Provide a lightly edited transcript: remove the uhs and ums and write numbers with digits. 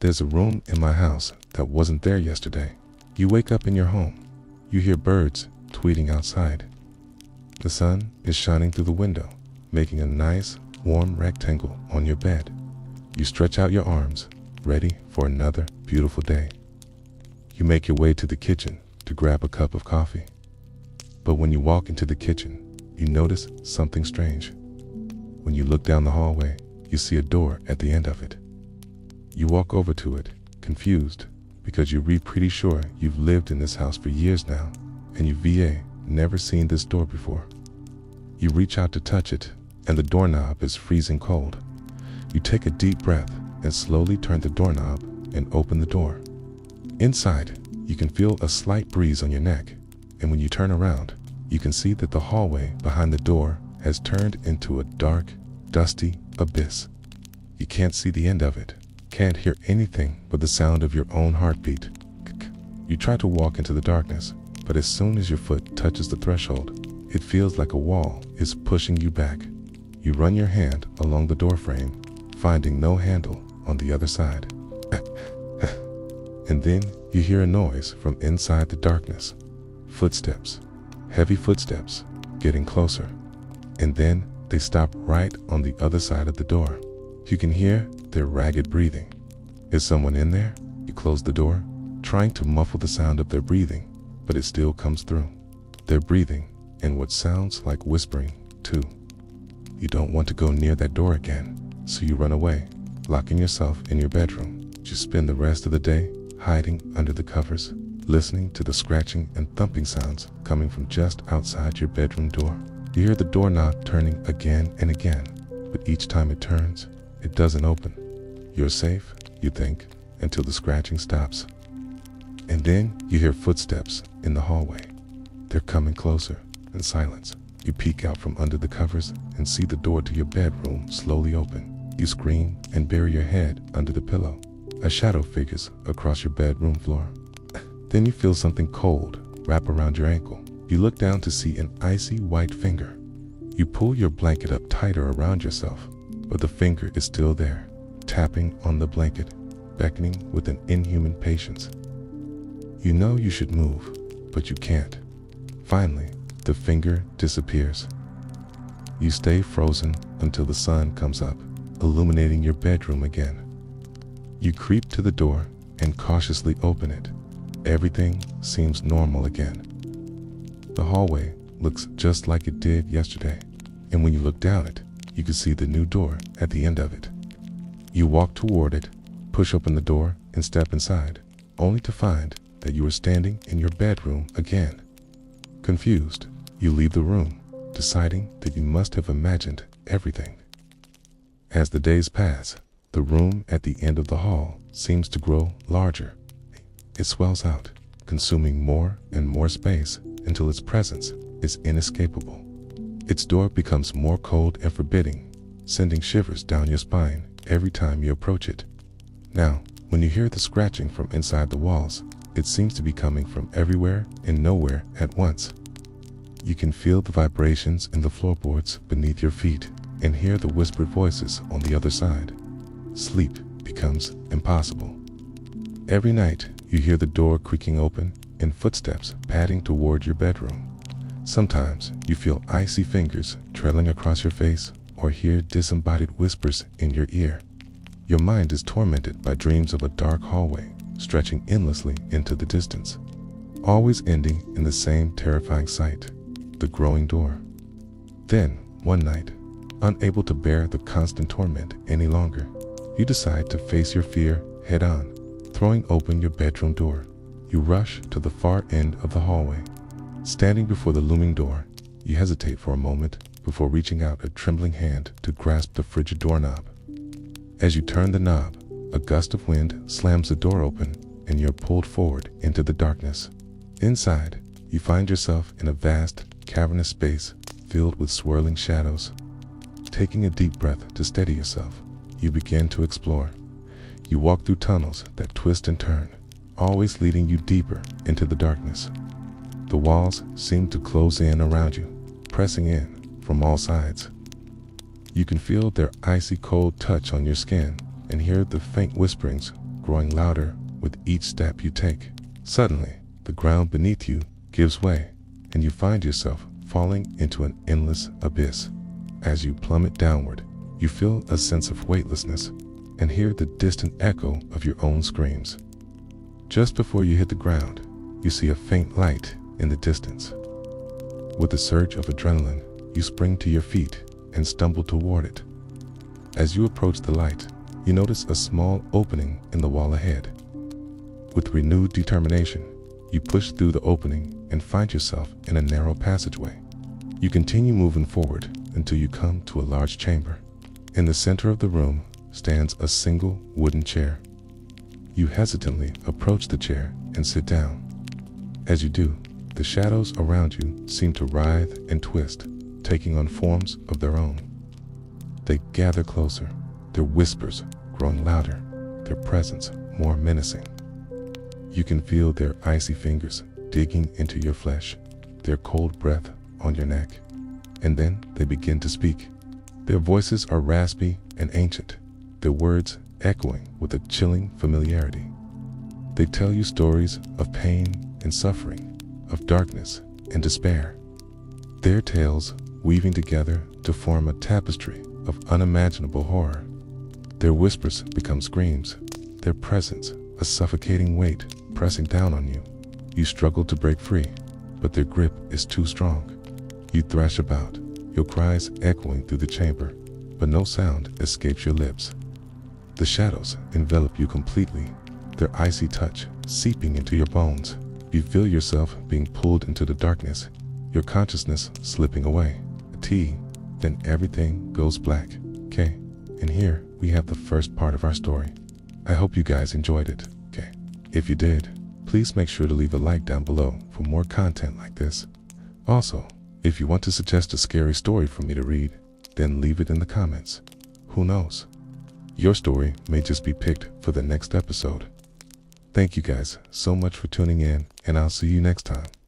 There's a room in my house that wasn't there yesterday. You wake up in your home. You hear birds tweeting outside. The sun is shining through the window, making a nice, warm rectangle on your bed. You stretch out your arms, ready for another beautiful day. You make your way to the kitchen to grab a cup of coffee. But when you walk into the kitchen, you notice something strange. When you look down the hallway, you see a door at the end of it. You walk over to it, confused, because you're pretty sure you've lived in this house for years now, and you've never seen this door before. You reach out to touch it, and the doorknob is freezing cold. You take a deep breath and slowly turn the doorknob and open the door. Inside, you can feel a slight breeze on your neck, and when you turn around, you can see that the hallway behind the door has turned into a dark, dusty abyss. You can't see the end of it, can't hear anything but the sound of your own heartbeat. You try to walk into the darkness, but as soon as your foot touches the threshold, it feels like a wall is pushing you back. You run your hand along the door frame, finding no handle on the other side. And then you hear a noise from inside the darkness. Footsteps, heavy footsteps, getting closer. And then they stop right on the other side of the door. You can hear their ragged breathing. Is someone in there? You close the door, trying to muffle the sound of their breathing, but it still comes through. They're breathing in what sounds like whispering, too. You don't want to go near that door again, so you run away, locking yourself in your bedroom. You spend the rest of the day hiding under the covers, listening to the scratching and thumping sounds coming from just outside your bedroom door. You hear the doorknob turning again and again, but each time it turns, it doesn't open. You're safe, you think, until the scratching stops. And then you hear footsteps in the hallway. They're coming closer in silence. You peek out from under the covers and see the door to your bedroom slowly open. You scream and bury your head under the pillow. A shadow figures across your bedroom floor. Then you feel something cold wrap around your ankle. You look down to see an icy white finger. You pull your blanket up tighter around yourself, but the finger is still there, tapping on the blanket, beckoning with an inhuman patience. You know you should move, but you can't. Finally, the finger disappears. You stay frozen until the sun comes up, illuminating your bedroom again. You creep to the door and cautiously open it. Everything seems normal again. The hallway looks just like it did yesterday, and when you look down it, you can see the new door at the end of it. You walk toward it, push open the door, and step inside, only to find that you are standing in your bedroom again. Confused, you leave the room, deciding that you must have imagined everything. As the days pass, the room at the end of the hall seems to grow larger. It swells out, consuming more and more space until its presence is inescapable. Its door becomes more cold and forbidding, sending shivers down your spine every time you approach it. Now, when you hear the scratching from inside the walls, it seems to be coming from everywhere and nowhere at once. You can feel the vibrations in the floorboards beneath your feet and hear the whispered voices on the other side. Sleep becomes impossible. Every night, you hear the door creaking open and footsteps padding toward your bedroom. Sometimes you feel icy fingers trailing across your face or hear disembodied whispers in your ear. Your mind is tormented by dreams of a dark hallway stretching endlessly into the distance, always ending in the same terrifying sight, the growing door. Then, one night, unable to bear the constant torment any longer, you decide to face your fear head on. Throwing open your bedroom door, you rush to the far end of the hallway. Standing before the looming door, you hesitate for a moment before reaching out a trembling hand to grasp the frigid doorknob. As you turn the knob, a gust of wind slams the door open and you're pulled forward into the darkness. Inside, you find yourself in a vast, cavernous space filled with swirling shadows. Taking a deep breath to steady yourself, you begin to explore. You walk through tunnels that twist and turn, always leading you deeper into the darkness. The walls seem to close in around you, pressing in from all sides. You can feel their icy cold touch on your skin and hear the faint whisperings growing louder with each step you take. Suddenly, the ground beneath you gives way, and you find yourself falling into an endless abyss. As you plummet downward, you feel a sense of weightlessness and hear the distant echo of your own screams. Just before you hit the ground, you see a faint light in the distance. With a surge of adrenaline, you spring to your feet and stumble toward it. As you approach the light, you notice a small opening in the wall ahead. With renewed determination, you push through the opening and find yourself in a narrow passageway. You continue moving forward until you come to a large chamber. In the center of the room stands a single wooden chair. You hesitantly approach the chair and sit down. As you do, the shadows around you seem to writhe and twist, taking on forms of their own. They gather closer, their whispers growing louder, their presence more menacing. You can feel their icy fingers digging into your flesh, their cold breath on your neck. And then they begin to speak. Their voices are raspy and ancient, their words echoing with a chilling familiarity. They tell you stories of pain and suffering, of darkness and despair. Their tales weaving together to form a tapestry of unimaginable horror. Their whispers become screams, their presence a suffocating weight pressing down on you. You struggle to break free, but their grip is too strong. You thrash about, your cries echoing through the chamber, but no sound escapes your lips. The shadows envelop you completely, their icy touch seeping into your bones. You feel yourself being pulled into the darkness, your consciousness slipping away. Then everything goes black. Okay, and here we have the first part of our story. I hope you guys enjoyed it. Okay, if you did, please make sure to leave a like down below for more content like this. Also, if you want to suggest a scary story for me to read, then leave it in the comments. Who knows? Your story may just be picked for the next episode. Thank you guys so much for tuning in, and I'll see you next time.